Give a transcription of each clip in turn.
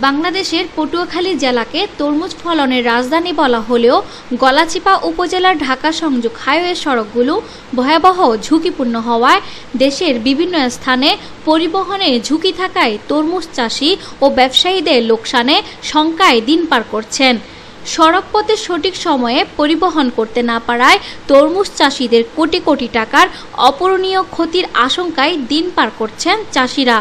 বাংলাদেশের পটুয়াখালী জেলাকে তরমুজ ফলনের রাজধানী বলা হলেও গলাচিপা উপজেলার ঢাকা সংযোগ হাইওয়ে সড়কগুলো ভয়াবহ ঝুঁকিপূর্ণ হওয়ায় দেশের বিভিন্ন স্থানে পরিবহনে ঝুঁকি থাকায় তরমুজ চাষি ও ব্যবসায়ীদের লোকসানে শঙ্কায় দিন পার করছেন। সড়কপথে সঠিক সময়ে পরিবহন করতে না পারায় তরমুজ চাষিদের কোটি কোটি টাকার অপূরণীয় ক্ষতির আশঙ্কায় দিন পার করছেন চাষিরা।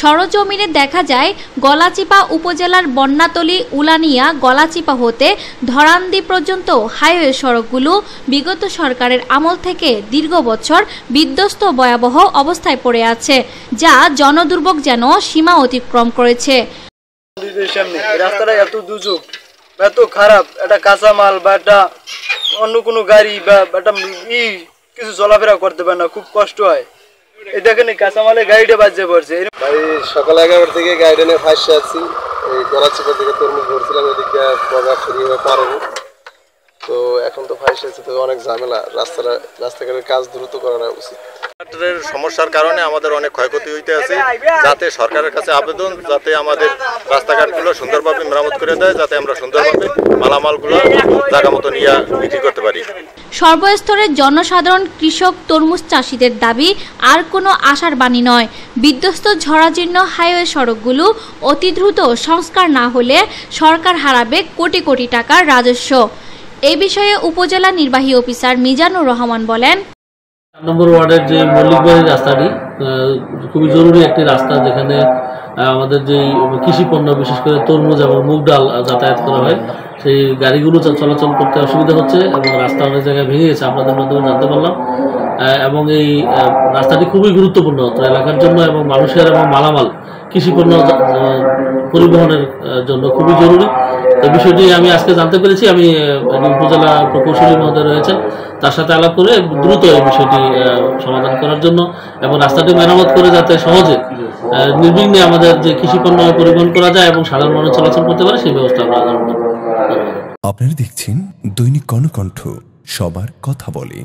সরজমিনে দেখা যায় গলাচিপা উপজেলার বন্যাতলী উলানিয়া গলাচিপা হতে ধরান্দি পর্যন্ত হাইওয়ে সড়কগুলো বিগত সরকারের আমল থেকে দীর্ঘ বছর বিধ্বস্ত ভয়াবহ অবস্থায় পড়ে আছে, যা জনদুর্ভোগ যেন সীমা অতিক্রম করেছে। রাস্তাটা এত দুর্যোগ, এত খারাপ, একটা কাঁচামাল বা একটা অন্য কোনো গাড়ি বা একটা কিছু চলাফেরা করতে পারে না, খুব কষ্ট হয়। এই দেখেন কাঁচামালে গাড়িটা বাজে পড়ছে। সকাল 11 থেকে গাড়িটা নিয়ে ফাঁসে আছি, এই গলাচিপা থেকে তরমুজ ধরছিলাম, এদিকে প্রোগ্রাম শুরু হয়ে পারেনি, তো এখন তো ফাঁসে আছে, তো অনেক ঝামেলা। রাস্তাঘাটের কাজ দ্রুত করা উচিত। সমস্যার কারণে আমাদের অনেক ক্ষয়ক্ষতি হইতে আছে, যাতে সরকারের কাছে আবেদন যাতে আমাদের রাস্তাঘাটগুলো সুন্দরভাবে মেরামত করে দেয়, যাতে আমরা সুন্দরভাবে মালামালগুলো জায়গা মতো নিয়ে বিক্রি করতে পারি। সর্বস্তরের জনসাধারণ, কৃষক, তরমুজ চাষিদের দাবি আর কোনো আশার বাণী নয়। বিধ্বস্ত ঝরাজীর্ণ হাইওয়ে সড়কগুলো অতি দ্রুত সংস্কার না হলে সরকার হারাবে কোটি কোটি টাকার রাজস্ব। এই বিষয়ে উপজেলা নির্বাহী অফিসার মিজানুর রহমান বলেন, 4 নম্বর ওয়ার্ডের যে মল্লিকবাড়ির রাস্তাটি খুবই জরুরি একটি রাস্তা, যেখানে আমাদের যে কৃষি পণ্য বিশেষ করে তরমুজ এবং মুগ ডাল যাতায়াত করা হয়, সেই গাড়িগুলো চলাচল করতে অসুবিধা হচ্ছে এবং রাস্তা অনেক জায়গায় ভেঙে গেছে, আপনাদের মাধ্যমে জানতে পারলাম। এবং এই রাস্তাটি খুবই গুরুত্বপূর্ণ এলাকার জন্য এবং মানুষের এবং মালামাল কৃষি পণ্য পরিবহনের জন্য খুবই জরুরি। এই বিষয়টি আমি আজকে জানতে পেরেছি। আমি উপজেলা প্রকৌশলী মহোদয় রয়েছেন, তার সাথে আলাপ করে দ্রুত এই বিষয়টি সমাধান করার জন্য এবং রাস্তাটি মেরামত করে যাতে সহজে নির্বিঘ্নে আমাদের যে কৃষি পণ্য পরিবহন করা যায় এবং সাধারণ মানুষ চলাচল করতে পারে, সেই ব্যবস্থা আমরা গ্রহণ করব। আপনারা দেখছেন দৈনিক কর্ণকণ্ঠ, সবার কথা বলে।